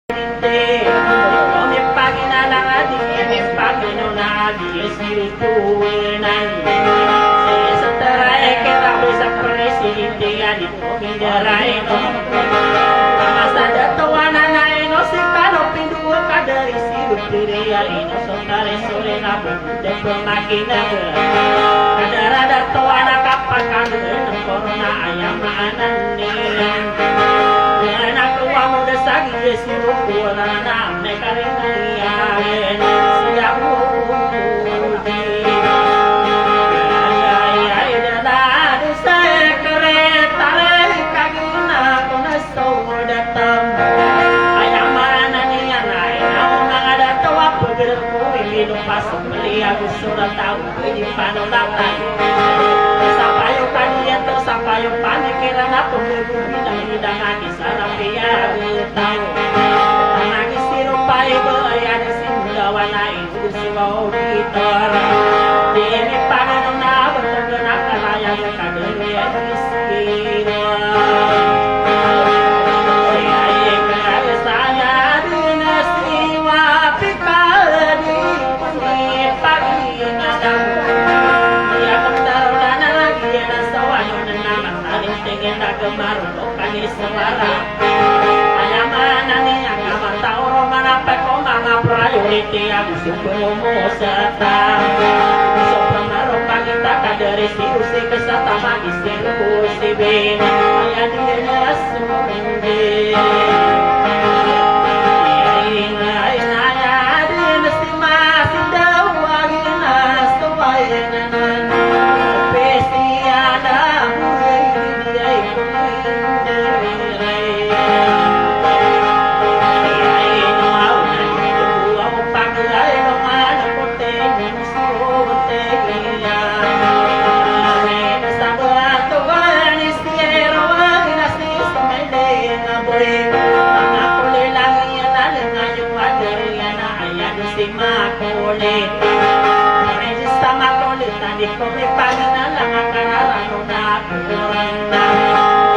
Come pagina lang adi me pagino na adi spiritualan sa tarae que rabi sa presidente adi ko bidarae no masada tawana na ino si kalo pinduwa kadari si buktiria ino sotare sore na bunde pemakina kadarada tawana kapakan ng corona ayamanan ni anak kamu desagi desiru kurana mekarena yaen siamu ay dada disekre tare kagina konaso datam ayamana ni anai nauna ada tawa pegerku ini lupas melia surat tahu di panolatan sampayo kalian to sampayo panikiran ako bidang agi sarapia tahu tanagi sirupai bayan sindawana itu siwau gitar demi panganuna bertegenak kalaya kadere iskira saya dinasti wapikadi pagi ngadam dia kontarana lagi ada sawayo nama saling tengen gemar lokani suara ayamana ni agama tauro mana pekoma ma priority aku supermo sata sopranaro pagita kadari sirusi kesata magi sirusi bena ayadina sumende Come pagina lang akararano na kuranda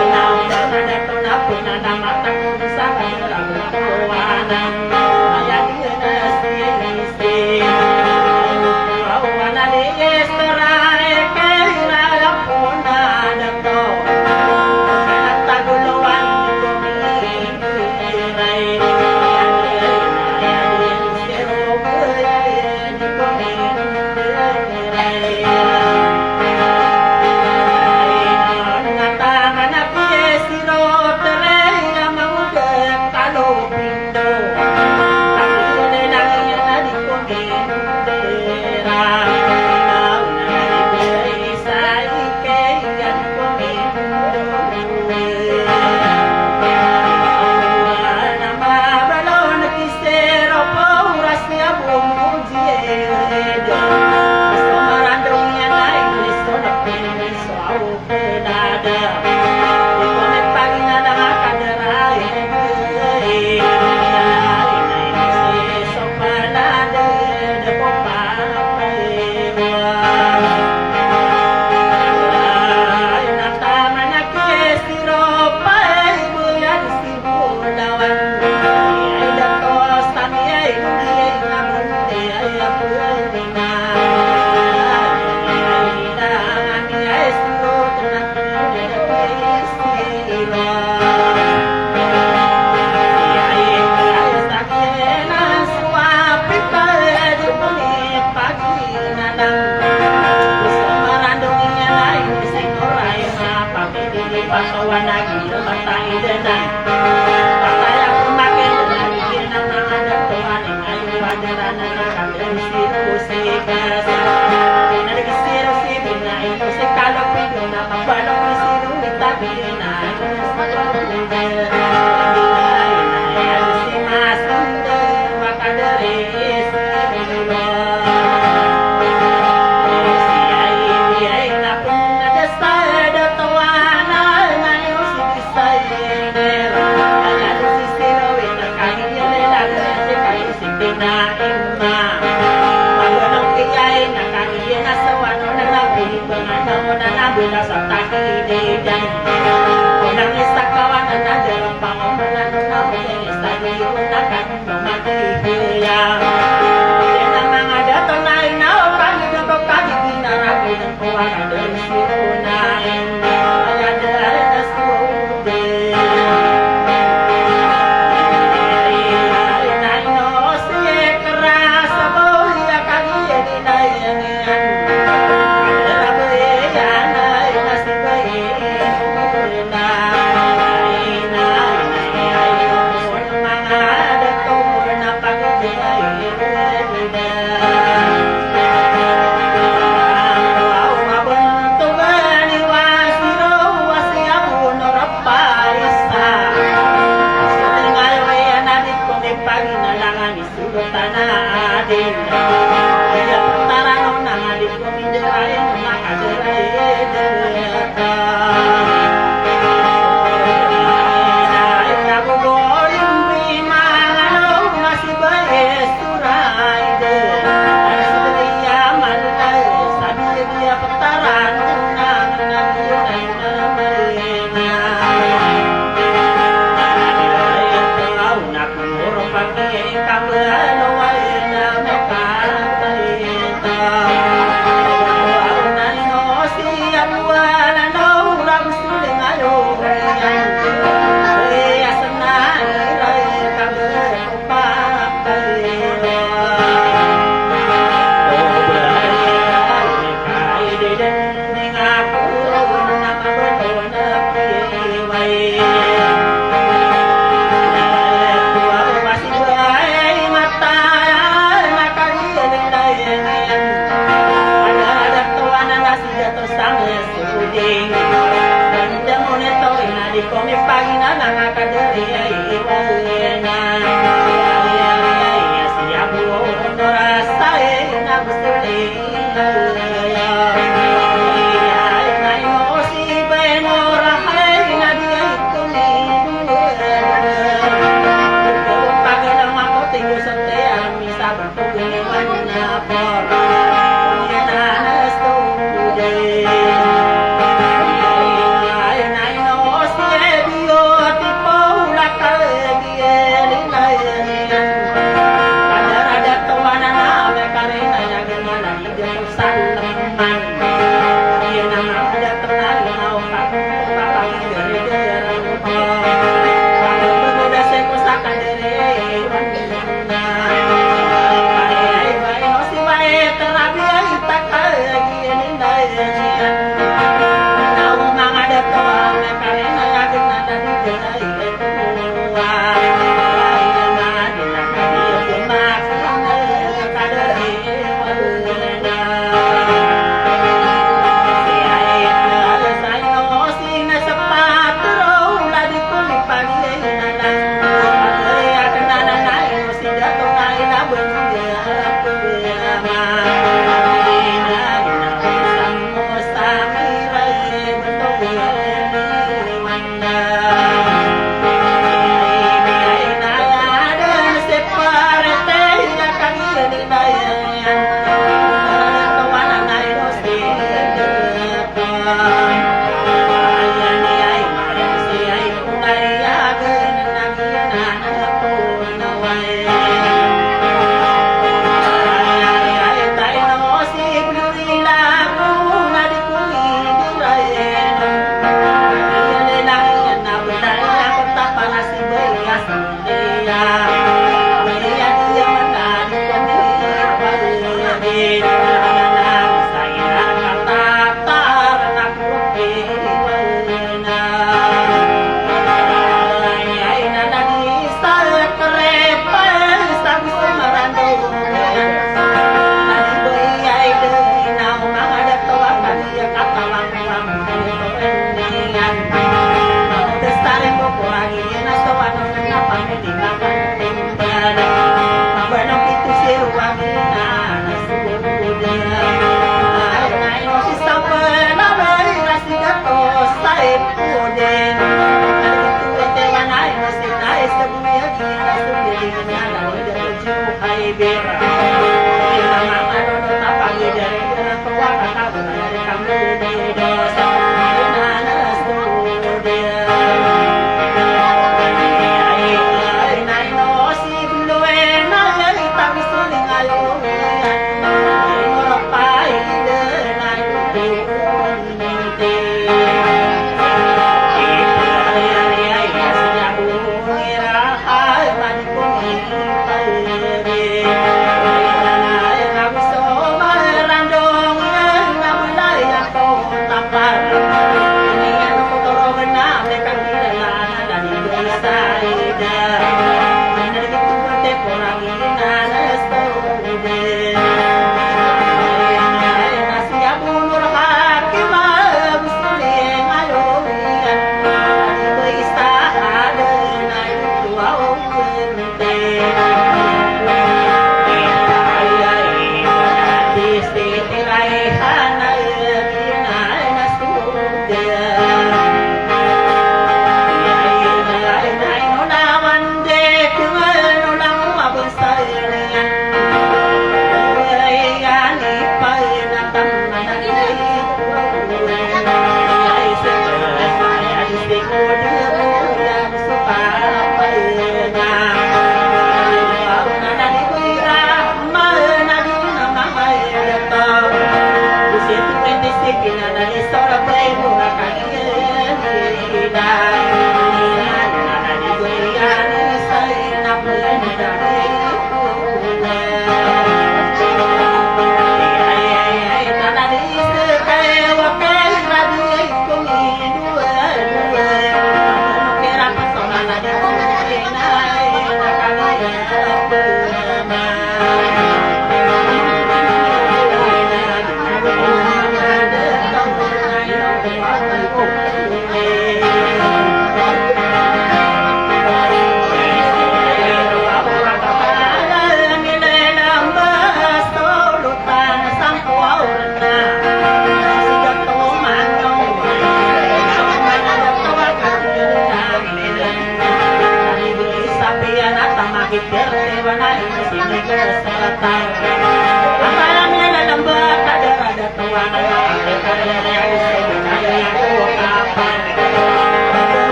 inauna na tona puna na mata ko sa kanila tuwanan ayan na si awana ni estarae kaya la puna na to taguluan Nangis tak kawan dan dalam bangunan gunakan mati kaya dengan mga dato na inawakan ng kapag ginarabi ng kuwara dari sirunain kaya dahil na sude ay no siya kerasa boya kaya dinayangan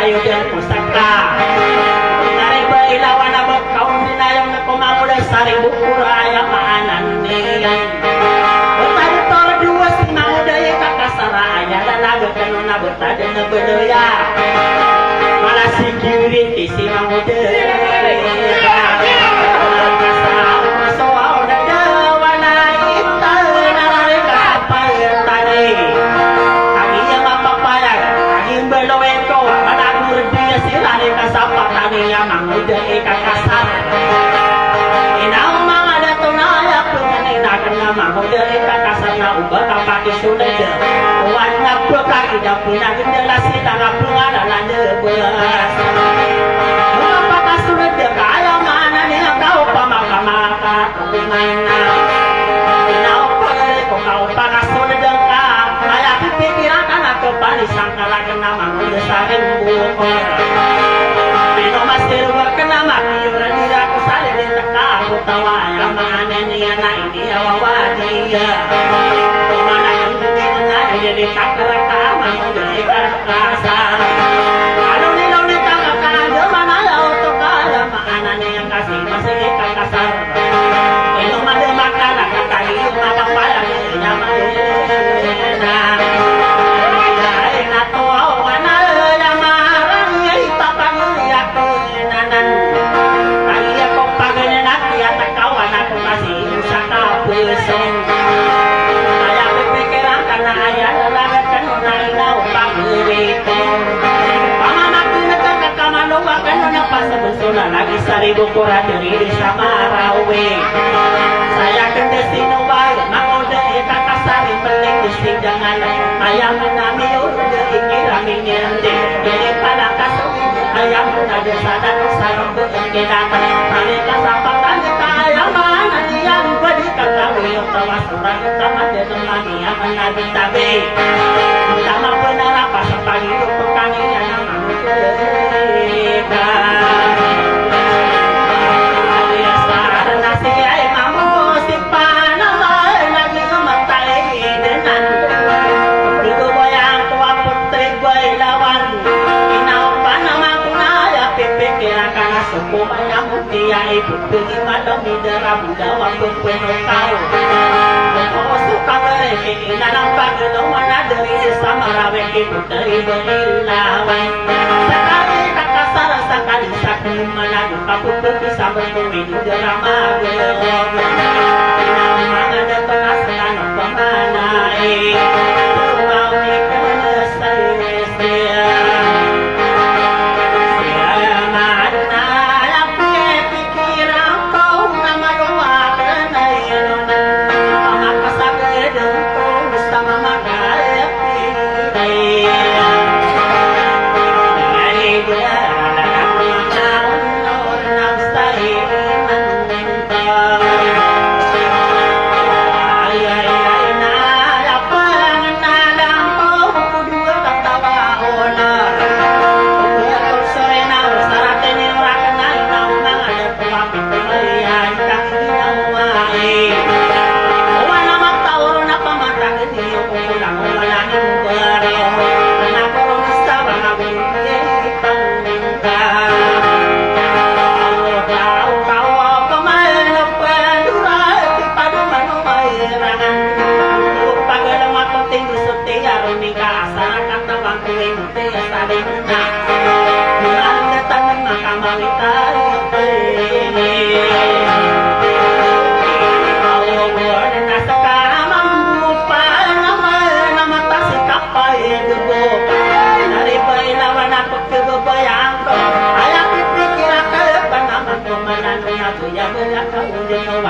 tayo din pusaka. Dari bailawan na kaum dinayang na kumamulan sa ribukura maanan niya. Tadi tor dua si maudaya kakasaraya lalaga kanu na betade na bedoya. Malah security si maudaya. Mahal dari kakasar na ubat ang pakisunod. Huwag na lagi dah pernah gendala silang pengalah landa beras. Apakah sudah dia kaya mana ni kau pamaka-maka mana? Kau apakah sudah dengar? Ayah pikiran anak kepala sangkala kena manggil saring bukan. Pino masih kena mati berani aku salih teka aku tawa yang mana ni anak ini awawadiya. Mana yang jadi tak kerekam menjadi kerasa. Kalau ni tak ada mana auto kala mana ni yang kasih masih ikan kasar. Kalau ada makanan kata hidup apa payah nyaman. Enak tua mana yang marang kita panggil aku nanan. Tadi aku panggil nanti atas kawan aku kasih saka pesong. Ayah lalat kan nai lau pangurito pamamaku nakaka kamano makan napa sebesona lagi 1000 kora diri sama rawe saya kendesino wae mangode kakasari penting dising jangan ayam nami urde ikirami nyende jadi pada kaso ayam ada sadar sarong bekendat mereka sampaikan ayam mana yang badi katawi tawa surang tamat denami yang nabi tabe sama penarapan sepagi pekani yang manusia ayah nasi ayam mamu simpan lagi ngemetai dengan ibu boyang tua putri boy lawan inau panama kunaya pepe kirakan suku banyak mutia ibu terima demi deram jawab penuh tahu suka mereka dalam pagelaw mana dari sama rawe ibu dari berilawan sekali tak kasar sekali sakit mana kapu bisa berkuih drama gelap nama ada pengasaran pemanai mau nikah saya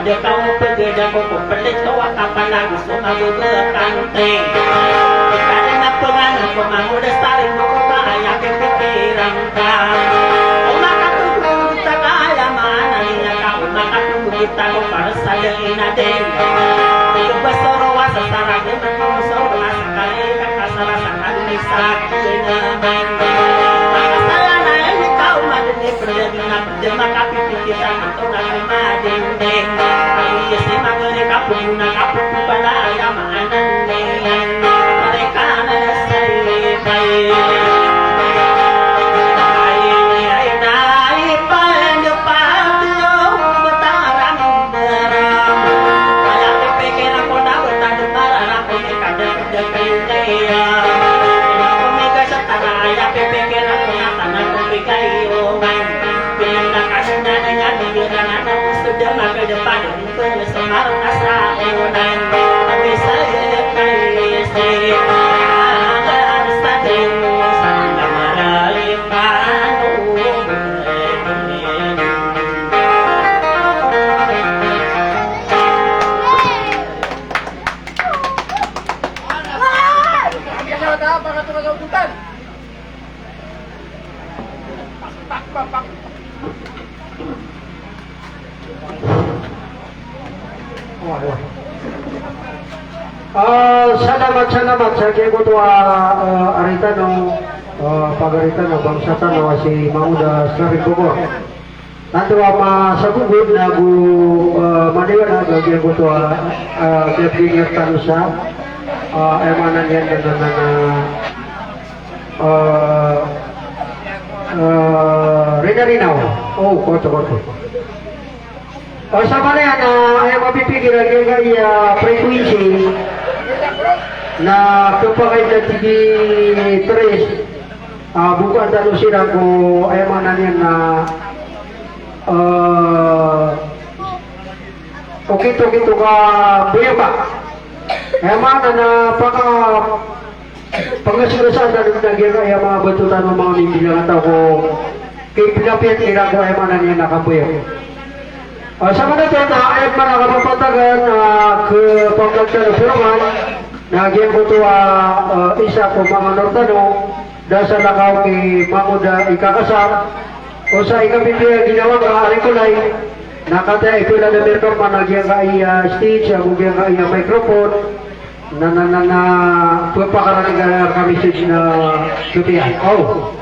ada kau pergeda kau pelik tawa kapan lagu semua berkanting karena pengaruh pemahu destari muka ayah kepikiran kau maka tunggu kita kaya mana niya kau maka tunggu kita kau para saya inaden itu besoro wasa sarang dengan besoro wasa kali kakak salah sangat bisa kenaman maka saya naik di kau madeni berdegina berjema kapi pikiran atau nak madeng iya sih magane kapung na kapung pala ayam anan mereka na sai bai ai nai panjo patio betaran deram kaya pikir aku dah betadu marah aku kada dekeya aku mega setara ayah pikir aku natana aku pikai oman pindah kasna nya dibiran ada sudah maka depan semar asa onan tapi saya kai saya ada sadin sangga marai panu Sultan. Pak. Salamat sa kaya ko ito arita no pagarita no bangsa no si Mauda Saripoko. Nanti masagugod na bu maniwa na gagyan ko ito kaya tanusa emanan yan Rina-rinaw. Oh, koto. Sama na yan, ay mapipigilan kaya frequency na kapag ay tigi 3 bukan talo sila ko ay manan yan na okito ka buyo ka ay manan na pangasigasan na nagdagyan kaya mga batutan ng mga mimbilang tao ko kay pinapiyat nila ko ay manan yan nakabuyo. Sama na ito na ay manakapapatagan ke pagkagdan ng firman nagyan ko ito isa ko mga Nortano dasa nakaw ki Mamuda ikakasar o sa ikabibigay ginawang arikulay nakataya ipila na merkong managyan ka iya stage agugyan ka iya microphone na pagpakaranig ka message na supihan. Oh!